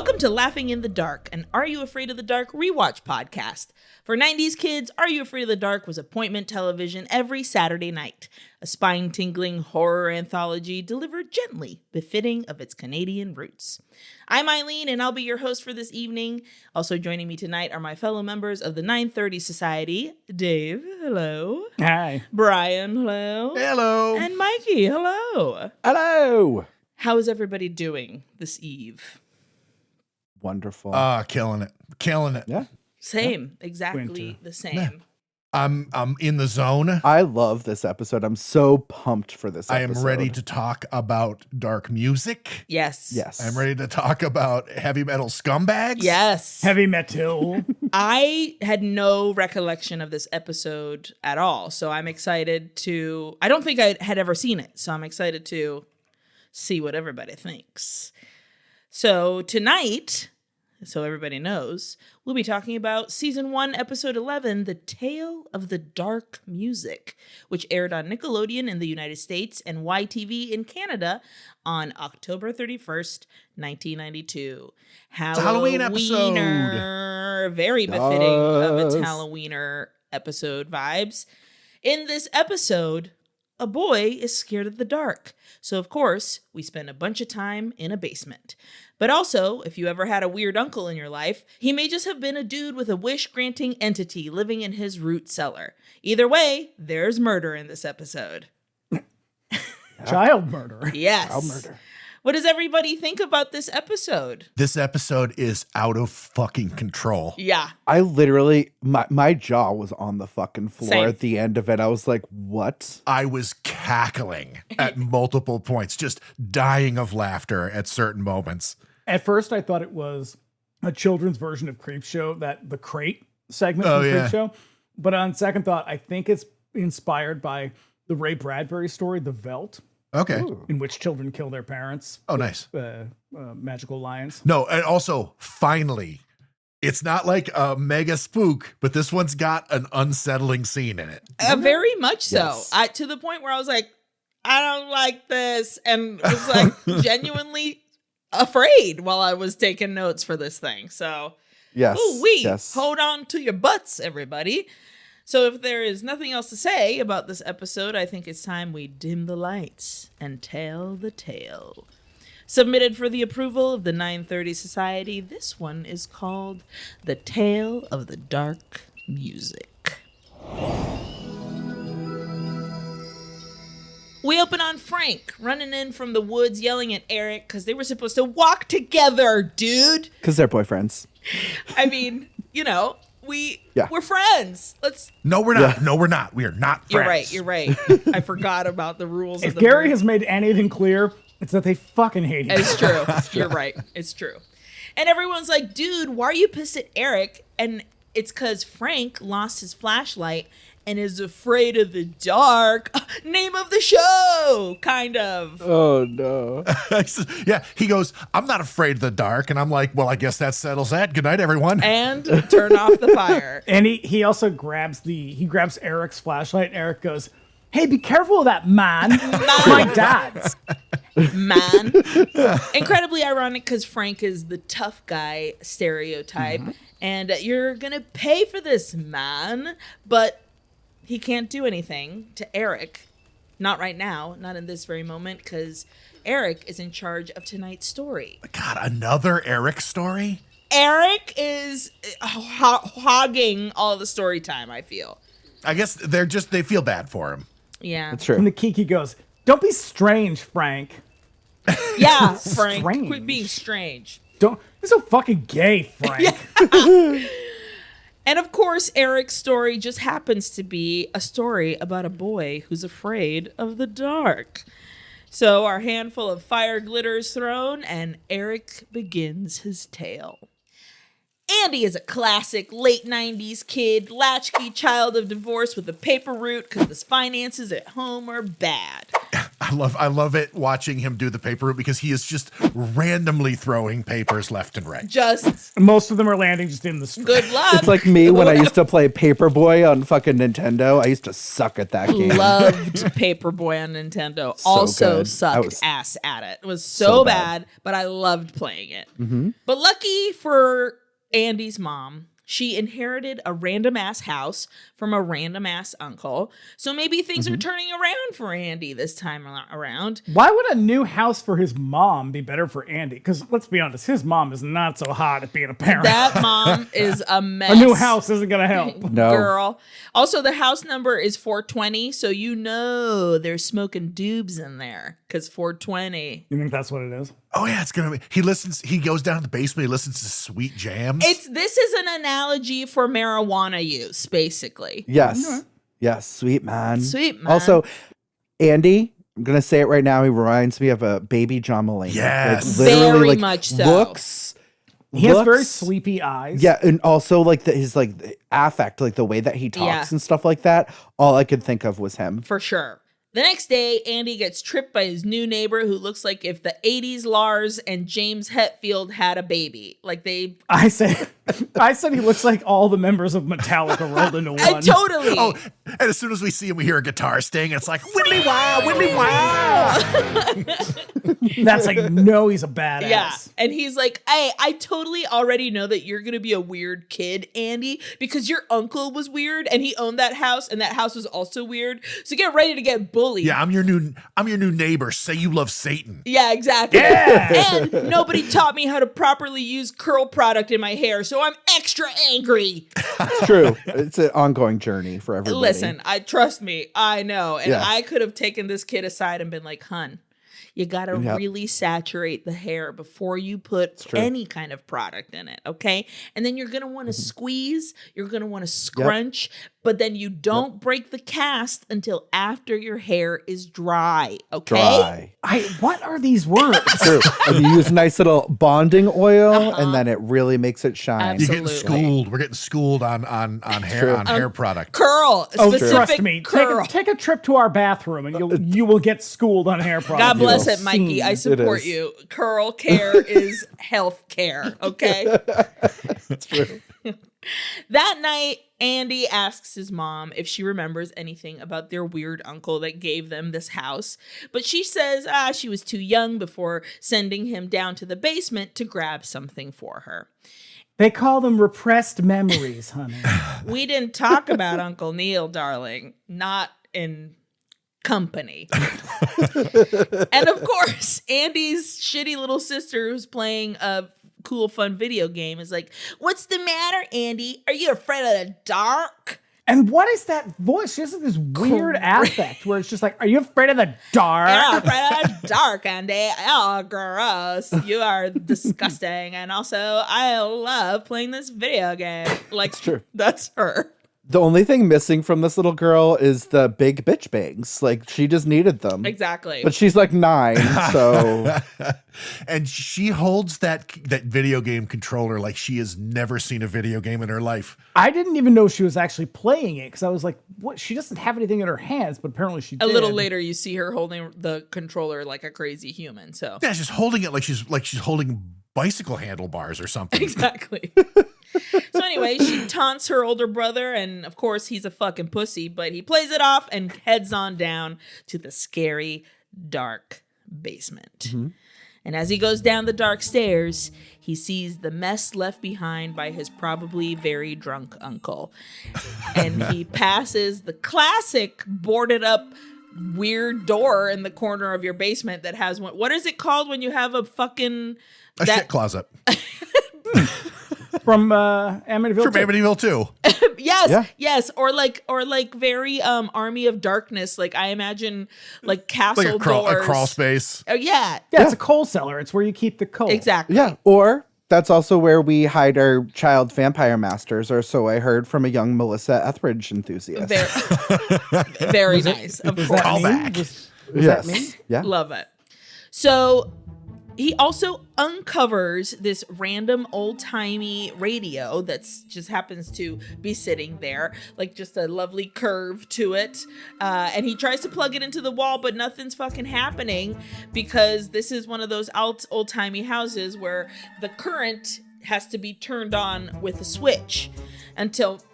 Welcome to Laughing in the Dark, an Are You Afraid of the Dark rewatch podcast. For 90s kids, Are You Afraid of the Dark was appointment television every Saturday night. A spine-tingling horror anthology delivered gently, befitting of its Canadian roots. I'm Aileen, and I'll be your host for this evening. Also joining me tonight are my fellow members of the 930 Society. Dave, hello. Hi. Bryan, hello. Hello. And Mikie, hello. Hello. How is everybody doing this eve? Wonderful. Killing it. Killing it. Yeah. Same. Exactly Winter. the same. Yeah. I'm in the zone. I love this episode. I'm so pumped for this I episode. am ready to talk about dark music. Yes. Yes. I'm ready to talk about heavy metal scumbags. Yes. Heavy metal. I had no recollection of this episode at all. So I'm excited to, I don't think I had ever seen it. So I'm excited to see what everybody thinks. So tonight, so everybody knows, we'll be talking about Season 1, Episode 11, The Tale of the Dark Music, which aired on Nickelodeon in the United States and YTV in Canada on October 31st, 1992. It's a Halloween episode. Very befitting of its Halloweener episode vibes. In this episode, a boy is scared of the dark. So, of course, we spend a bunch of time in a basement. But also, if you ever had a weird uncle in your life, he may just have been a dude with a wish-granting entity living in his root cellar. Either way, there's murder in this episode. Child murder. Yes. Child murder. What does everybody think about this episode? This episode is out of fucking control. Yeah. I literally, my jaw was on the fucking floor Same. at the end of it. I was like, what? I was cackling at multiple points, just dying of laughter at certain moments. At first, I thought it was a children's version of Creepshow, the crate segment Oh, from yeah. Creepshow. But on second thought, I think it's inspired by the Ray Bradbury story, The Veldt, Okay. Ooh. in which children kill their parents. Oh, nice. Magical lions. No, and also, finally, it's not like a mega spook, but this one's got an unsettling scene in it. Very much so. Yes. To the point where I was like, I don't like this. And was like genuinely afraid while I was taking notes for this thing. So, Yes. yes. Hold on to your butts, everybody. So if there is nothing else to say about this episode, I think it's time we dim the lights and tell the tale. Submitted for the approval of the 930 Society, this one is called The Tale of the Dark Music. We open on Frank running in from the woods yelling at Eric because they were supposed to walk together, dude. Because they're boyfriends. I mean, you know, we're friends. No, we're not. No, we're not. We are not friends. You're right. I forgot about the rules. If of the Gary movie. has made anything clear, it's that they fucking hate each other. It's true. You're right. It's true. And everyone's like, dude, why are you pissed at Eric? And it's because Frank lost his flashlight and is afraid of the dark. Name of the show, kind of. Oh, no. Yeah, he goes, I'm not afraid of the dark. And I'm like, well, I guess that settles that. Good night, everyone. And turn off the fire. And he also grabs Eric's flashlight, and Eric goes, hey, be careful of that, man. It's my dad's. Man. Incredibly ironic because Frank is the tough guy stereotype. Mm-hmm. And you're going to pay for this, man. But he can't do anything to Eric. Not right now. Not in this very moment. Because Eric is in charge of tonight's story. God, another Eric story? Eric is hogging all the story time, I feel. I guess they feel bad for him. Yeah. That's true. And the Kiki goes, don't be strange, Frank. Yeah, Frank. Strange. Quit being strange. You're so fucking gay, Frank. And of course, Eric's story just happens to be a story about a boy who's afraid of the dark. So our handful of fire glitters thrown, and Eric begins his tale. Andy is a classic late 90s kid, latchkey child of divorce with a paper route because his finances at home are bad. I love it watching him do the paper route because he is just randomly throwing papers left and right. Just Most of them are landing just in the street. good luck. It's like me when I used to play Paperboy on fucking Nintendo. I used to suck at that game. Loved Paperboy on Nintendo. So Also good. sucked ass at it. It was so bad, but I loved playing it. But lucky for Andy's mom, she inherited a random ass house from a random ass uncle. So maybe things are turning around for Andy this time around. Why would a new house for his mom be better for Andy? Because let's be honest, his mom is not so hot at being a parent. That mom is a mess. A new house isn't going to help. No. Girl. Also, the house number is 420, so you know they're smoking doobs in there because 420. You think that's what it is? Oh yeah, it's gonna be. He goes down to the basement. He listens to sweet jams. This is an analogy for marijuana use, basically. Yes. Yes. Sweet man. Sweet man. Also, Andy, I'm going to say it right now. He reminds me of a baby John Mulaney. Yes. Very much so. Looks. He has very sleepy eyes. Yeah. And also like his like the affect, like the way that he talks and stuff like that. All I could think of was him. For sure. The next day, Andy gets tripped by his new neighbor who looks like if the 80s Lars and James Hetfield had a baby. Like they... I said he looks like all the members of Metallica rolled into one. Totally. Oh, and as soon as we see him, we hear a guitar sting. And it's like, Whitley wow, Whitley wow. That's like, no, he's a badass. Yeah. And he's like, hey, I totally already know that you're going to be a weird kid, Andy, because your uncle was weird and he owned that house and that house was also weird. So get ready to get bullied. Yeah, I'm your new neighbor. Say you love Satan. Yeah, exactly. Yeah. And nobody taught me how to properly use curl product in my hair, so I'm extra angry. It's true. It's an ongoing journey for everybody. Listen, trust me, I know. And Yeah. I could have taken this kid aside and been like, hun, you got to really saturate the hair before you put any kind of product in it, okay? And then you're going to want to squeeze, you're going to want to scrunch, but then you don't break the cast until after your hair is dry, okay? Dry. What are these words? True. And you use nice little bonding oil, and then it really makes it shine. You're getting Absolutely. schooled. We're getting schooled on hair product. Curl, specific Trust me. curl. Take a trip to our bathroom and you will get schooled on hair products. God bless You'll it, Mikey. I see. support is. you. Curl care is health care, okay? That's true. That night, Andy asks his mom if she remembers anything about their weird uncle that gave them this house. But she says she was too young before sending him down to the basement to grab something for her. They call them repressed memories, honey. We didn't talk about Uncle Neil, darling. Not in company. And of course, Andy's shitty little sister who's playing a cool, fun video game is like, what's the matter, Andy? Are you afraid of the dark? And what is that voice? She has this weird affect where it's just like, are you afraid of the dark? You're afraid of the dark, Andy. Oh, gross. You are disgusting. And also, I love playing this video game. Like, true. That's her. The only thing missing from this little girl is the big bitch bangs. Like, she just needed them. Exactly. But she's like 9, so... And she holds that video game controller like she has never seen a video game in her life. I didn't even know she was actually playing it because I was like, what? She doesn't have anything in her hands, but apparently she did. A little later, you see her holding the controller like a crazy human. So Yeah, she's holding it like she's holding bicycle handlebars or something. exactly. So anyway, she taunts her older brother, and of course he's a fucking pussy, but he plays it off and heads on down to the scary, dark basement. And as he goes down the dark stairs, he sees the mess left behind by his probably very drunk uncle. And he passes the classic boarded up weird door in the corner of your basement that has one. What is it called when you have a fucking... A shit closet. From Amityville. From Amityville 2. Yes, or like very Army of Darkness. Like I imagine like castle Like a doors. crawl space. Oh yeah, Yeah, it's a coal cellar. It's where you keep the coal. exactly. Yeah, or that's also where we hide our child vampire masters, or so I heard from a young Melissa Etheridge enthusiast. Very nice. Of Was course, that me? Callback. Was Yes. that me? Yeah. love it. So he also uncovers this random old-timey radio that's just happens to be sitting there, like just a lovely curve to it. And he tries to plug it into the wall, but nothing's fucking happening because this is one of those old-timey houses where the current has to be turned on with a switch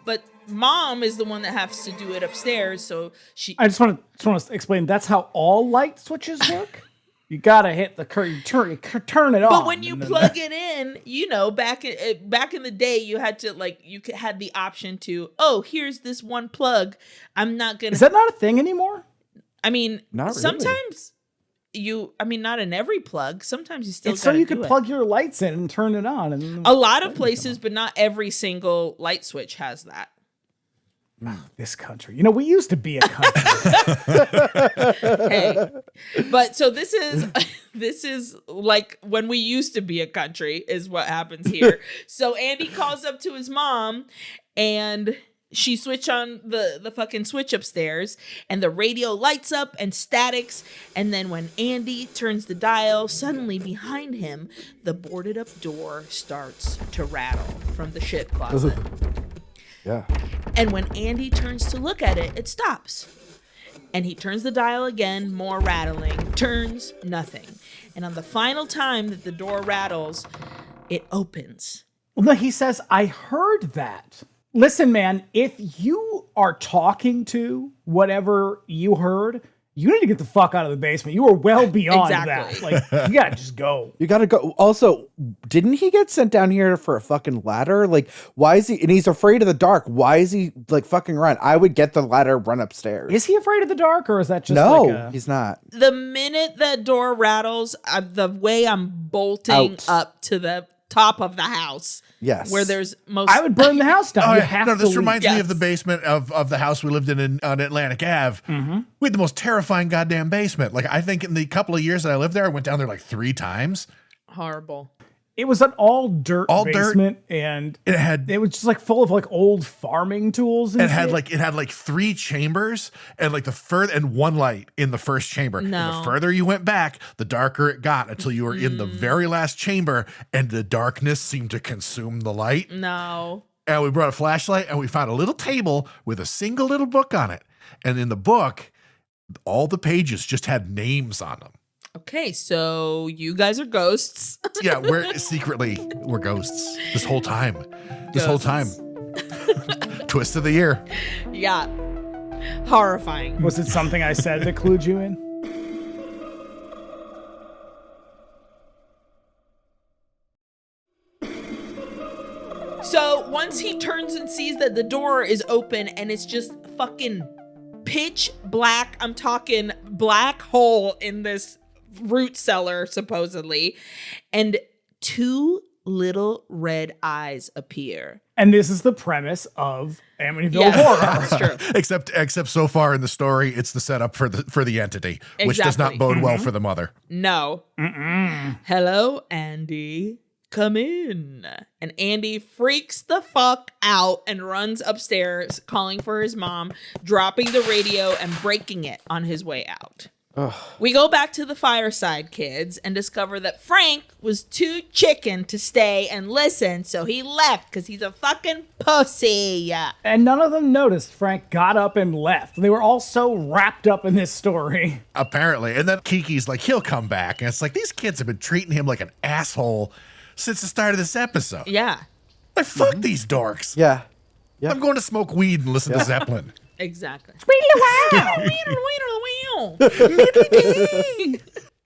but Mom is the one that has to do it upstairs. So I just want to explain. That's how all light switches work. You gotta hit the curtain, turn it on. But when you plug it in, back in the day, you had to had the option to, here's this one plug. I'm not gonna. Is that not a thing anymore? I mean, not really. Sometimes not in every plug. Sometimes you still. It's so you could plug your lights in and turn it on. And a lot of places, but not every single light switch has that. This country. We used to be a country. Hey. But so this is like when we used to be a country is what happens here. So Andy calls up to his mom and she switch on the fucking switch upstairs and the radio lights up and statics. And then when Andy turns the dial, suddenly behind him, the boarded up door starts to rattle from the shit closet. Yeah. And when Andy turns to look at it, it stops. And he turns the dial again, more rattling. Turns, nothing. And on the final time that the door rattles, it opens. Well, no, he says, I heard that. Listen, man, if you are talking to whatever you heard, you need to get the fuck out of the basement. You are well beyond that. Like, you gotta just go. You gotta go. Also, didn't he get sent down here for a fucking ladder? Like, why is he, and he's afraid of the dark. Why is he like fucking run? I would get the ladder, run upstairs. Is he afraid of the dark or is that just no, he's not. The minute that door rattles, the way I'm bolting up to the top of the house. Yes. Where there's I would burn the house down. This reminds me of the basement of the house we lived in on Atlantic Ave. Mm-hmm. We had the most terrifying goddamn basement. Like, I think in the couple of years that I lived there, I went down there like 3 times. Horrible. It was an all dirt basement, and it was just like full of like old farming tools. And it had like 3 chambers and like and 1 light in the first chamber. No. And the further you went back, the darker it got until you were in the very last chamber, and the darkness seemed to consume the light. No. And we brought a flashlight and we found a little table with a single little book on it. And in the book, all the pages just had names on them. Okay, so you guys are ghosts. Yeah, we're ghosts this whole time. This whole time. Twist of the year. Yeah. Horrifying. Was it something I said that clued you in? So once he turns and sees that the door is open and it's just fucking pitch black, I'm talking black hole in this root cellar, supposedly, and 2 little red eyes appear. And this is the premise of Amityville Horror. That's true. Except so far in the story, it's the setup for the entity, which does not bode well for the mother. No. Hello, Andy. Come in. And Andy freaks the fuck out and runs upstairs, calling for his mom, dropping the radio and breaking it on his way out. Ugh. We go back to the fireside, kids, and discover that Frank was too chicken to stay and listen, so he left because he's a fucking pussy. And none of them noticed Frank got up and left. They were all so wrapped up in this story. Apparently. And then Kiki's like, he'll come back. And it's like, these kids have been treating him like an asshole since the start of this episode. Yeah. Like, fuck these dorks. Yeah. Yep. I'm going to smoke weed and listen to Zeppelin. Exactly. Wow.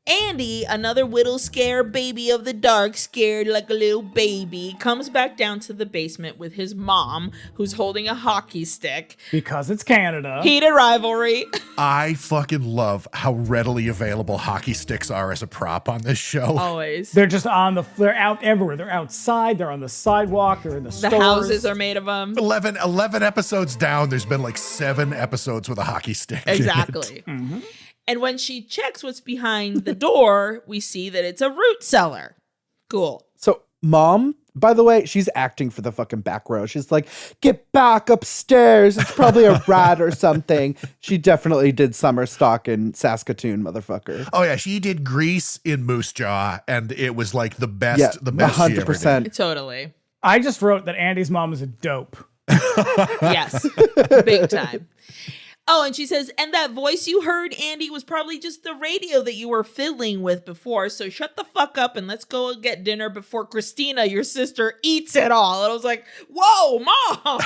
Andy, another whittle scare baby of the dark, scared like a little baby, comes back down to the basement with his mom, who's holding a hockey stick. Because it's Canada. Heated rivalry. I fucking love how readily available hockey sticks are as a prop on this show. Always. They're just they're out everywhere. They're outside, they're on the sidewalk, they're in the stores. The houses are made of them. 11 episodes down, there's been like 7 episodes with a hockey stick. Exactly. Mm-hmm. And when she checks what's behind the door, we see that it's a root cellar. Cool. So mom, by the way, she's acting for the fucking back row. She's like, get back upstairs. It's probably a rat or something. She definitely did summer stock in Saskatoon, motherfucker. Oh yeah, she did Grease in Moose Jaw, and it was like the best. The best 100%. She ever did. Totally. I just wrote that Andy's mom is a dope. Yes, big time. Oh, and she says, and that voice you heard, Andy, was probably just the radio that you were fiddling with before. So shut the fuck up and let's go get dinner before Christina, your sister, eats it all. And I was like, whoa, Mom.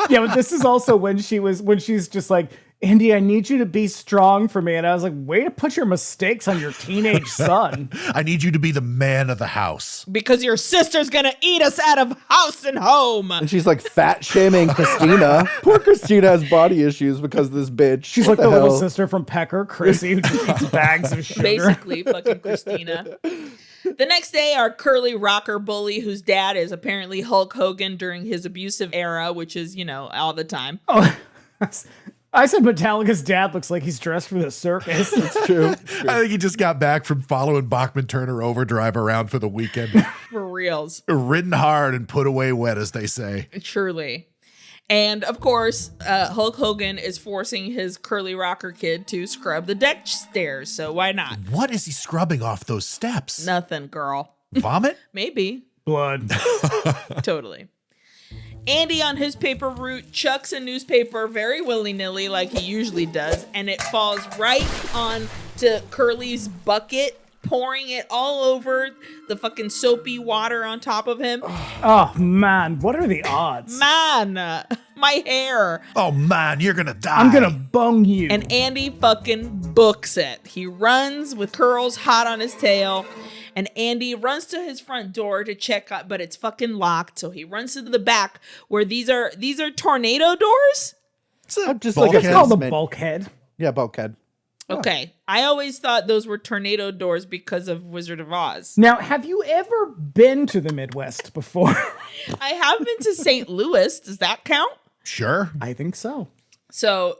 Yeah, but this is also when she's just like, Andy, I need you to be strong for me. And I was like, way to put your mistakes on your teenage son. I need you to be the man of the house. Because your sister's going to eat us out of house and home. And she's like fat shaming Christina. Poor Christina has body issues because of this bitch. She's like the little sister from Pecker, Chrissy, who just eats bags of sugar. Basically, fucking Christina. The next day, our curly rocker bully, whose dad is apparently Hulk Hogan during his abusive era, which is, all the time. Oh, I said Metallica's dad looks like he's dressed for the circus. It's true. I think he just got back from following Bachman Turner Overdrive around for the weekend. For reals. Ridden hard and put away wet, as they say. Truly. And of course, Hulk Hogan is forcing his curly rocker kid to scrub the deck stairs. So why not? What is he scrubbing off those steps? Nothing, girl. Vomit? Maybe. Blood. Totally. Andy, on his paper route, chucks a newspaper very willy-nilly like he usually does, and it falls right on to Curly's bucket, pouring it all over the fucking soapy water on top of him. Oh, man. What are the odds? Man, my hair. Oh, man, you're gonna die. I'm gonna bung you. And Andy fucking books it. He runs with curls hot on his tail. And Andy runs to his front door to check out, but it's fucking locked. So he runs to the back where these are tornado doors. Just like it's called the bulkhead. Yeah, bulkhead. Okay. I always thought those were tornado doors because of Wizard of Oz. Now, have you ever been to the Midwest before? I have been to St. Louis. Does that count? Sure. I think so. So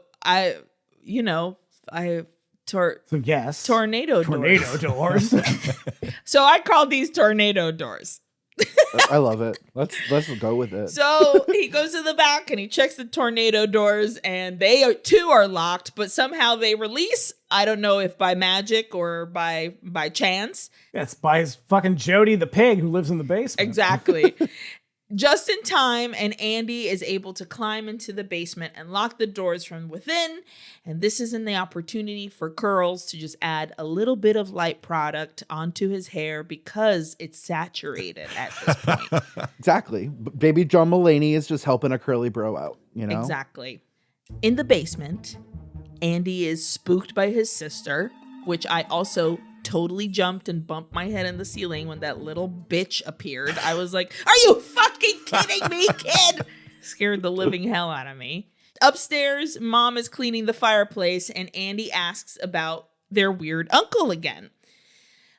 So yes. Tornado doors. So I call these tornado doors. I love it. Let's go with it. So he goes to the back and he checks the tornado doors, and they too are locked, but somehow they release. I don't know if by magic or by chance. That's by his fucking Jody the pig who lives in the basement. Exactly. Just in time, and Andy is able to climb into the basement and lock the doors from within. And this is the opportunity for Curls to just add a little bit of light product onto his hair because it's saturated at this point. Exactly. Baby John Mulaney is just helping a curly bro out, Exactly. In the basement, Andy is spooked by his sister, which I also totally jumped and bumped my head in the ceiling when that little bitch appeared. I was like, are you fucking kidding me, kid? Scared the living hell out of me. Upstairs, Mom is cleaning the fireplace and Andy asks about their weird uncle again.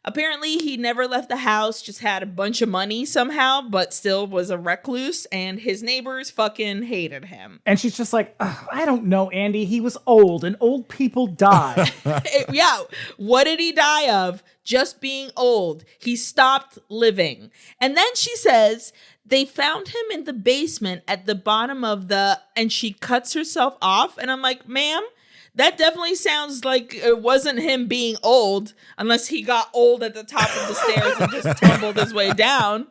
Apparently, he never left the house, just had a bunch of money somehow, but still was a recluse, and his neighbors fucking hated him. And she's just like, I don't know, Andy. He was old, and old people die. Yeah, what did he die of? Just being old. He stopped living. And then she says they found him in the basement at the bottom of and she cuts herself off, and I'm like, ma'am, that definitely sounds like it wasn't him being old, unless he got old at the top of the stairs and just tumbled his way down.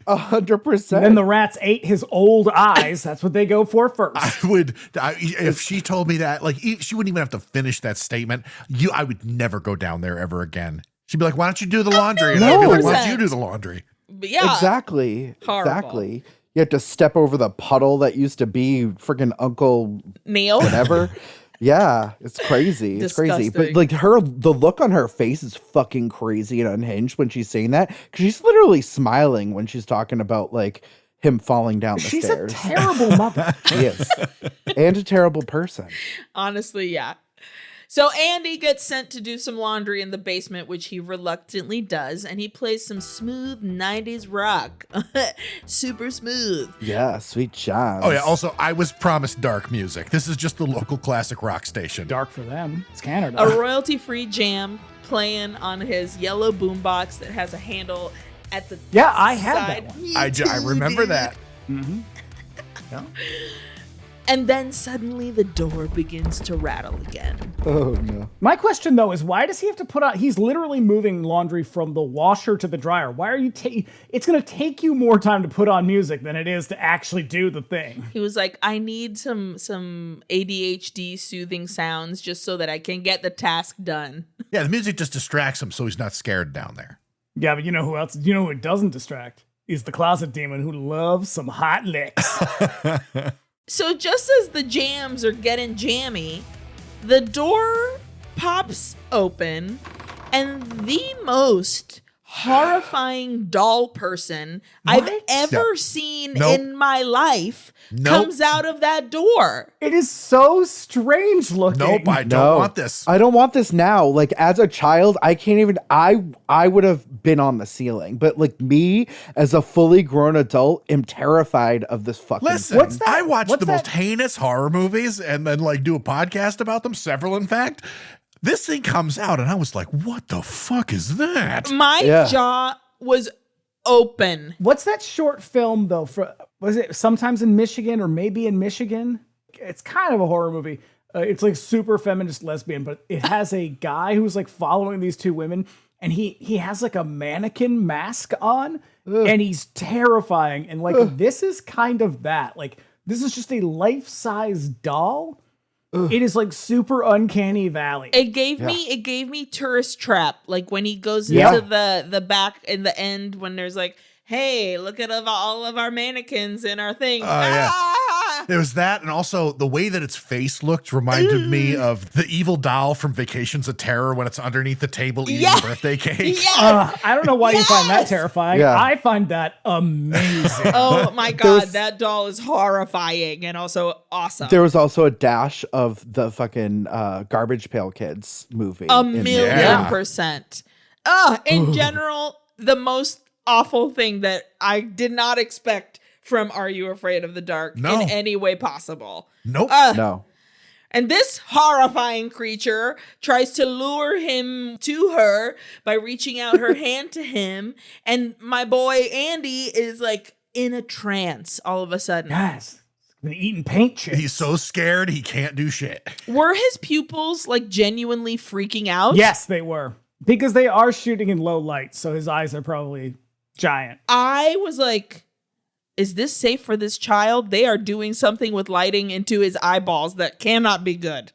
100%. Then the rats ate his old eyes. That's what they go for first. If she told me that, like, she wouldn't even have to finish that statement. I would never go down there ever again. She'd be like, why don't you do the laundry? And I'd be like, why don't you do the laundry? But yeah. Exactly. Horrible. Exactly. You have to step over the puddle that used to be freaking Uncle Neil. Whatever. Yeah, it's crazy. It's crazy. But like the look on her face is fucking crazy and unhinged when she's saying that, because she's literally smiling when she's talking about like him falling down the stairs. She's a terrible mother. She is. And a terrible person. Honestly, yeah. So Andy gets sent to do some laundry in the basement, which he reluctantly does, and he plays some smooth 90s rock. Super smooth. Yeah, sweet jazz. Oh, yeah. Also, I was promised dark music. This is just the local classic rock station. Dark for them. It's Canada. A royalty-free jam playing on his yellow boombox that has a handle at the I had side. that one. I remember that. Mm-hmm. Yeah. And then suddenly the door begins to rattle again. Oh, no. My question, though, is why does he have to put on... He's literally moving laundry from the washer to the dryer. Why are you taking... It's going to take you more time to put on music than it is to actually do the thing. He was like, I need some ADHD soothing sounds just so that I can get the task done. Yeah, the music just distracts him so he's not scared down there. Yeah, but you know who else? You know who it doesn't distract? Is the closet demon who loves some hot licks. So just as the jams are getting jammy, the door pops open and the most horrifying doll person I've ever seen in my life comes out of that door. It is so strange looking. Nope, I don't want this. I don't want this now. Like, as a child, I can't even... I would have been on the ceiling. But, like, me, as a fully grown adult, am terrified of this fucking Listen, thing. I watch the most heinous horror movies and then, like, do a podcast about them, several, in fact. This thing comes out, and I was like, what the fuck is that? My jaw was open. What's that short film, though? Was it Sometimes in Michigan or maybe in Michigan? It's kind of a horror movie. It's like super feminist lesbian, but it has a guy who's like following these two women, and he has like a mannequin mask on, and he's terrifying. And like, this is kind of that. Like, this is just a life-size doll. It is like super uncanny valley. It gave me Tourist Trap, like when he goes into the back in the end when there's like, hey, look at all of our mannequins in our thing. There was that, and also the way that its face looked reminded me of the evil doll from Vacations of Terror when it's underneath the table eating the birthday cake. Yes! I don't know why you find that terrifying. Yeah. I find that amazing. Oh my God, that doll is horrifying and also awesome. There was also a dash of the fucking Garbage Pail Kids movie. 1,000,000%. In general, the most awful thing that I did not expect from Are You Afraid of the Dark in any way possible. Nope. No. And this horrifying creature tries to lure him to her by reaching out her hand to him. And my boy Andy is like in a trance all of a sudden. Yes. Been eating paint chips. He's so scared he can't do shit. Were his pupils like genuinely freaking out? Yes, they were. Because they are shooting in low light, so his eyes are probably giant. I was like, is this safe for this child? They are doing something with lighting into his eyeballs that cannot be good.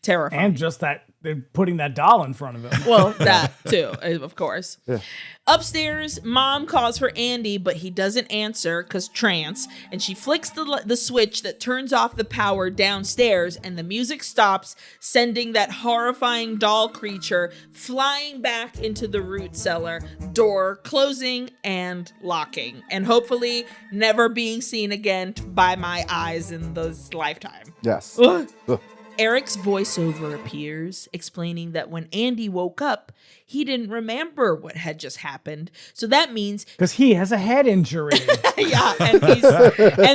Terrifying. And just that they're putting that doll in front of him. Well, that too, of course. Yeah. Upstairs, Mom calls for Andy, but he doesn't answer because trance, and she flicks the switch that turns off the power downstairs, and the music stops, sending that horrifying doll creature flying back into the root cellar, door closing and locking, and hopefully never being seen again by my eyes in this lifetime. Yes. Eric's voiceover appears, explaining that when Andy woke up, he didn't remember what had just happened. So that means... because he has a head injury. Yeah, and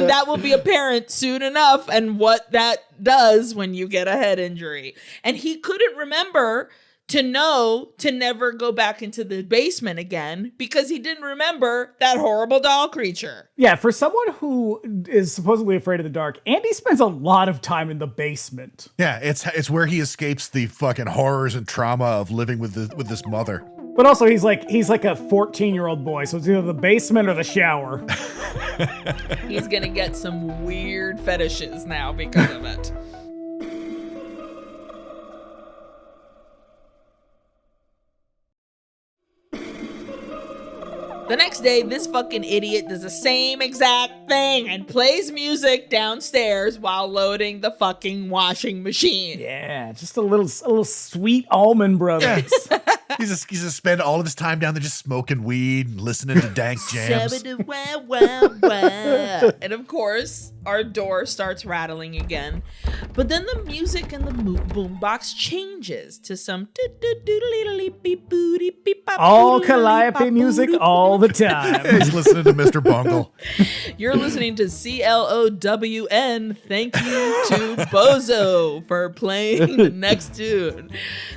that will be apparent soon enough, and what that does when you get a head injury. And he couldn't remember to know to never go back into the basement again because he didn't remember that horrible doll creature. Yeah, for someone who is supposedly afraid of the dark, Andy spends a lot of time in the basement. Yeah, it's where he escapes the fucking horrors and trauma of living with this mother. But also he's like a 14-year-old boy, so it's either the basement or the shower. He's gonna get some weird fetishes now because of it. The next day, this fucking idiot does the same exact thing and plays music downstairs while loading the fucking washing machine. Yeah, just a little sweet Allman Brothers. He's just spend all of his time down there just smoking weed and listening to dank jams. And of course, our door starts rattling again. But then the music in the boombox changes to some all calliope music all the time. He's listening to Mr. Bungle. You're listening to CLOWN. Thank you to Bozo for playing the next tune.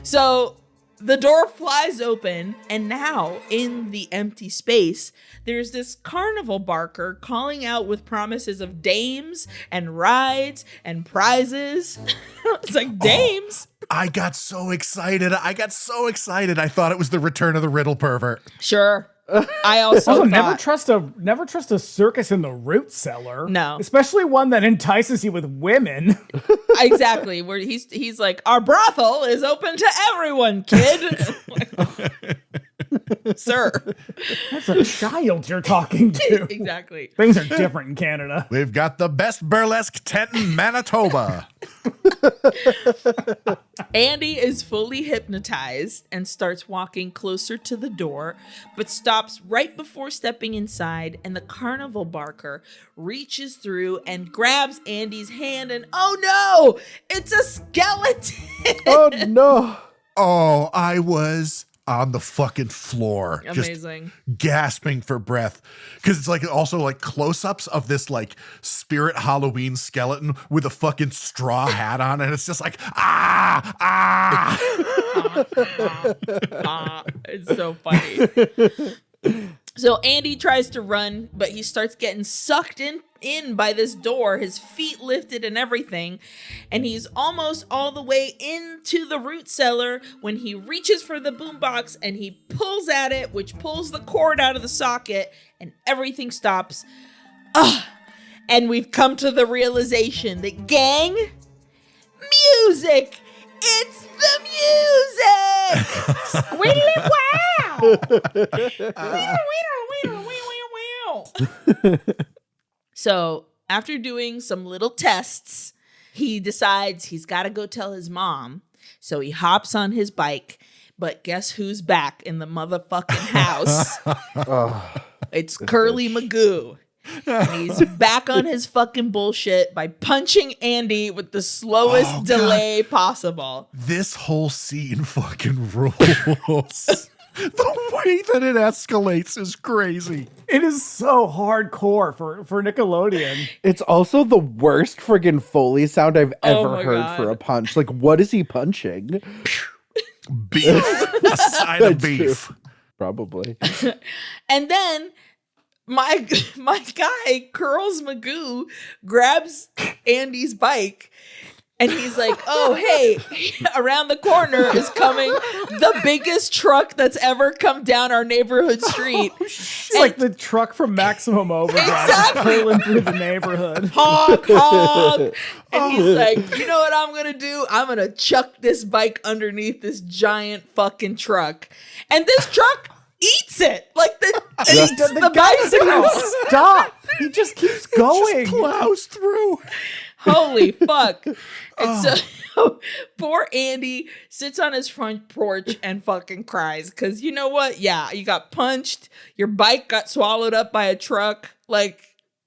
So The door flies open, and now, in the empty space, there's this carnival barker calling out with promises of dames and rides and prizes. It's like, dames? I got so excited. I thought it was the return of the riddle pervert. Sure. I also never trust a circus in the root cellar. No, especially one that entices you with women. Exactly. Where he's like, our brothel is open to everyone, kid. Sir, that's a child you're talking to. Exactly. Things are different in Canada. We've got the best burlesque tent in Manitoba. Andy is fully hypnotized and starts walking closer to the door, but stops right before stepping inside, and the carnival barker reaches through and grabs Andy's hand, and oh no, it's a skeleton. Oh no. Oh, I was on the fucking floor. Amazing. Just gasping for breath. Because it's like also like close-ups of this like spirit Halloween skeleton with a fucking straw hat on. And it's just like, It's so funny. So Andy tries to run, but he starts getting sucked in by this door, his feet lifted and everything, and he's almost all the way into the root cellar when he reaches for the boombox and he pulls at it, which pulls the cord out of the socket, and everything stops. And we've come to the realization that, gang, music! It's the music! Squiddly wow! So after doing some little tests, he decides he's got to go tell his mom. So he hops on his bike, but guess who's back in the motherfucking house? It's Curly Magoo. And he's back on his fucking bullshit by punching Andy with the slowest delay possible. This whole scene fucking rules. The way that it escalates is crazy. It is so hardcore for Nickelodeon. It's also the worst friggin' Foley sound I've ever heard for a punch. Like, what is he punching? Beef. A side of beef. True. Probably. And then my guy, Curls Magoo, grabs Andy's bike. And he's like, oh, hey, around the corner is coming the biggest truck that's ever come down our neighborhood street. It's like the truck from Maximum Overdrive. Exactly. Pulling through the neighborhood. Honk, honk. And he's like, you know what I'm going to do? I'm going to chuck this bike underneath this giant fucking truck. And this truck eats it. Like the guy doesn't stop. He just keeps going. Just plows through. Holy fuck. And so poor Andy sits on his front porch and fucking cries. Because you know what? Yeah, you got punched. Your bike got swallowed up by a truck. Like,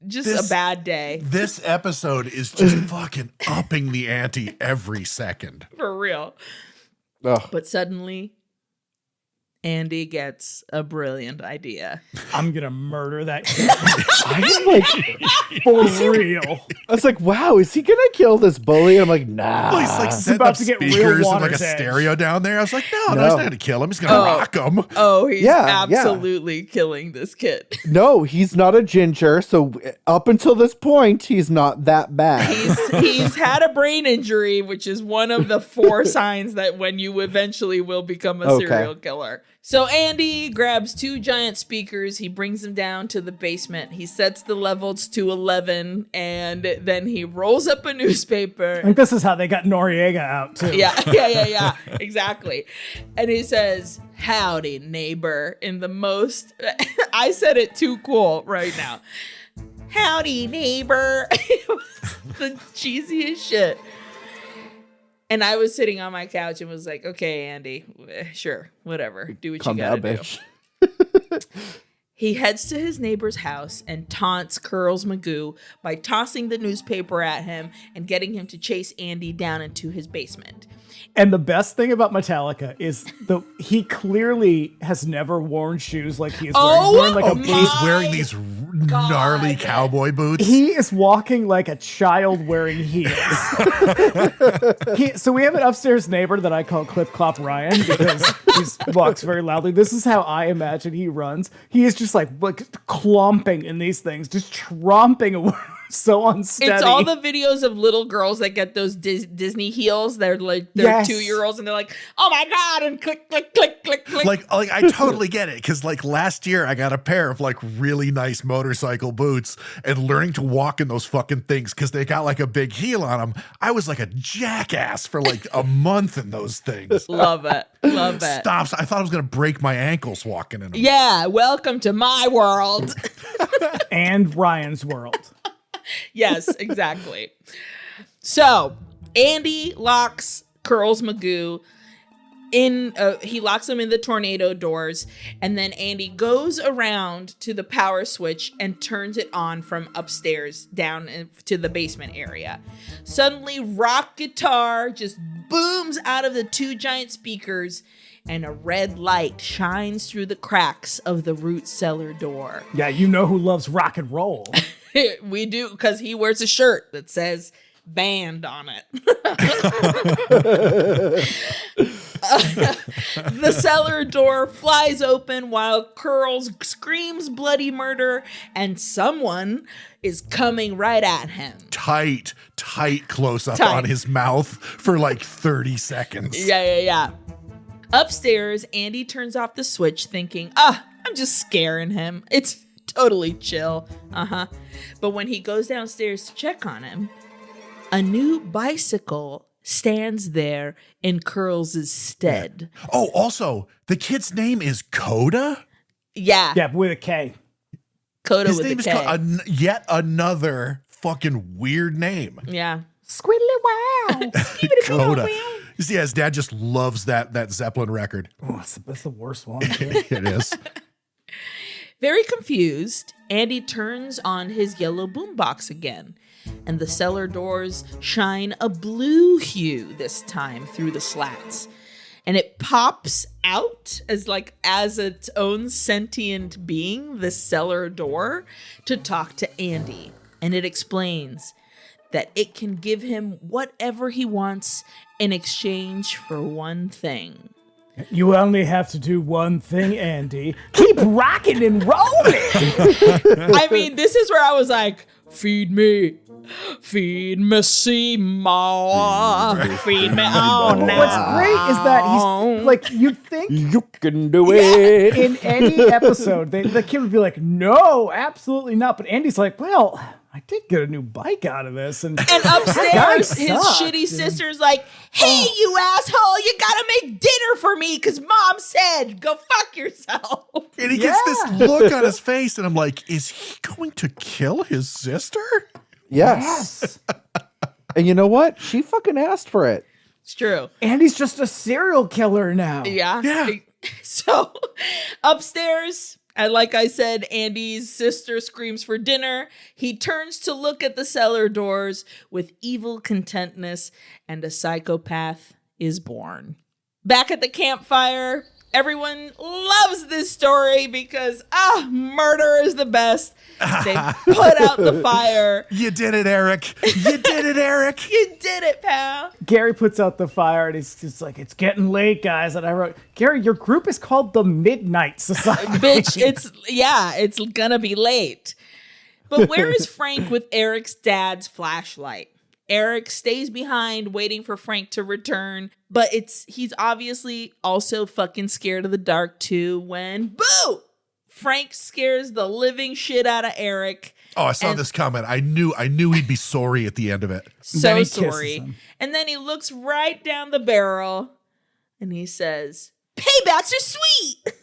just a bad day. This episode is just fucking upping the ante every second. For real. Ugh. But suddenly, Andy gets a brilliant idea. I'm going to murder that kid. I'm like, for real. I was like, wow, is he going to kill this bully? And I'm like, nah. Well, he's like setting about up to get real speakers and like a Water's Edge. stereo down there. I was like, no, he's not going to kill him. He's going to rock him. Oh, he's Yeah, absolutely killing this kid. No, he's not a ginger. So up until this point, he's not that bad. He's had a brain injury, which is one of the 4 signs that when you eventually will become a serial killer. So Andy grabs 2 giant speakers. He brings them down to the basement. He sets the levels to 11, and then he rolls up a newspaper. I think this is how they got Noriega out, too. Yeah. Exactly. And he says, howdy, neighbor, in the most... I said it too cool right now. Howdy, neighbor. It was the cheesiest shit. And I was sitting on my couch and was like, okay, Andy, sure, whatever. Do what you gotta do. Bitch. He heads to his neighbor's house and taunts Curls Magoo by tossing the newspaper at him and getting him to chase Andy down into his basement. And the best thing about Metallica is he clearly has never worn shoes like he is wearing. He's wearing these gnarly cowboy boots. He is walking like a child wearing heels. So we have an upstairs neighbor that I call Clip Clop Ryan because he walks very loudly. This is how I imagine he runs. He is just like clomping in these things, just tromping away. So unsteady. It's all the videos of little girls that get those Disney heels. They're 2-year-olds and they're like, oh my God, and click, click, click, click, click. Like I totally get it. Cause like last year I got a pair of like really nice motorcycle boots, and learning to walk in those fucking things cause they got like a big heel on them. I was like a jackass for like a month in those things. Love it. Love it. Stops. I thought I was going to break my ankles walking in them. Yeah. Welcome to my world. And Ryan's world. Yes, exactly. So Andy locks Curls Magoo in. He locks him in the tornado doors, and then Andy goes around to the power switch and turns it on from upstairs down to the basement area. Suddenly, rock guitar just booms out of the 2 giant speakers, and a red light shines through the cracks of the root cellar door. Yeah, you know who loves rock and roll. We do, because he wears a shirt that says band on it. The cellar door flies open while Curls screams bloody murder, and someone is coming right at him. Tight close up on his mouth for like 30 seconds. Yeah. Upstairs, Andy turns off the switch thinking, I'm just scaring him. It's totally chill. But when he goes downstairs to check on him, a new bicycle stands there in Curls' stead. Yeah. Oh, also, the kid's name is Coda? Yeah. Yeah, with a K. Coda His with name a is K. Yet another fucking weird name. Yeah. Squiddly wow. Coda. You see, his dad just loves that Zeppelin record. Oh, that's the worst one. It is. Very confused, Andy turns on his yellow boombox again, and the cellar doors shine a blue hue this time through the slats. And it pops out as its own sentient being, the cellar door, to talk to Andy. And it explains that it can give him whatever he wants in exchange for one thing. You only have to do one thing, Andy. Keep rocking and rolling. I mean, this is where I was like, feed me some more. Feed me on now. What's great is that he's like, you'd think you can do it. In any episode, the kid would be like, no, absolutely not. But Andy's like, well, I did get a new bike out of this. And upstairs, his shitty sister's like, hey, you asshole, you gotta make dinner for me because mom said, go fuck yourself. And he gets this look on his face, and I'm like, is he going to kill his sister? Yes. And you know what? She fucking asked for it. It's true. Andy's just a serial killer now. Yeah. So upstairs, and like I said, Andy's sister screams for dinner. He turns to look at the cellar doors with evil contentness, and a psychopath is born. Back at the campfire, everyone loves this story because, murder is the best. They put out the fire. You did it, Eric. You did it, Eric. You did it, pal. Gary puts out the fire, and he's just like, it's getting late, guys. And I wrote, Gary, your group is called the Midnight Society. Bitch, it's gonna be late. But where is Frank with Eric's dad's flashlight? Eric stays behind waiting for Frank to return, but he's obviously also fucking scared of the dark too when, boo! Frank scares the living shit out of Eric. Oh, I saw this coming. I knew he'd be sorry at the end of it. So sorry. And then he looks right down the barrel and he says, paybacks are sweet.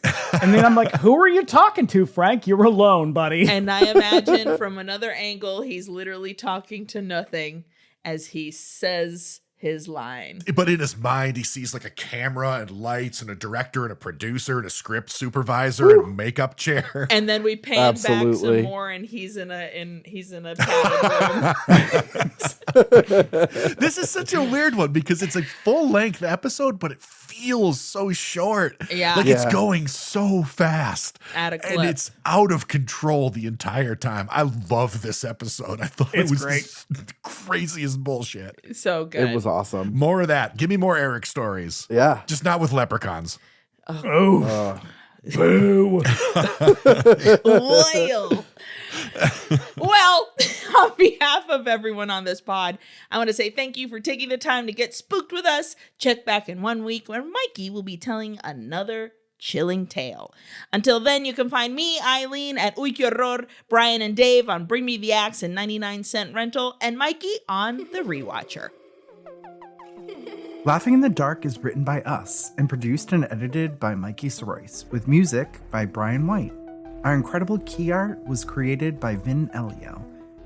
And then I'm like, who are you talking to, Frank? You're alone, buddy. And I imagine from another angle, he's literally talking to nothing as he says his line. But in his mind, he sees like a camera and lights and a director and a producer and a script supervisor and a makeup chair. And then we pan back some more, and he's in a padded room. This is such a weird one because it's a full-length episode, but it feels so short. Yeah. Like it's going so fast. At a clip. And it's out of control the entire time. I love this episode. I thought it was great. the craziest bullshit. So good. It was awesome. More of that. Give me more Eric stories. Yeah. Just not with leprechauns. Oh. Boo. Loyal. Well, on behalf of everyone on this pod, I want to say thank you for taking the time to get spooked with us. Check back in 1 week where Mikie will be telling another chilling tale. Until then, you can find me, Aileen, at Uy Que Horror, Bryan and Dave on Bring Me the Axe and 99-cent Rental, and Mikie on The Rewatcher. Laughing in the Dark is written by us and produced and edited by Mikie Sorois, with music by Bryan White. Our incredible key art was created by Vin Elio.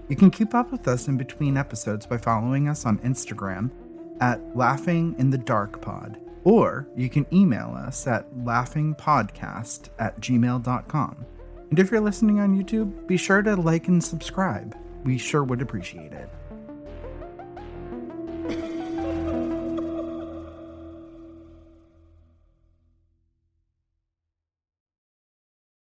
You can keep up with us in between episodes by following us on Instagram at laughinginthedarkpod, or you can email us at laughingpodcast@gmail.com. And if you're listening on YouTube, be sure to like and subscribe. We sure would appreciate it.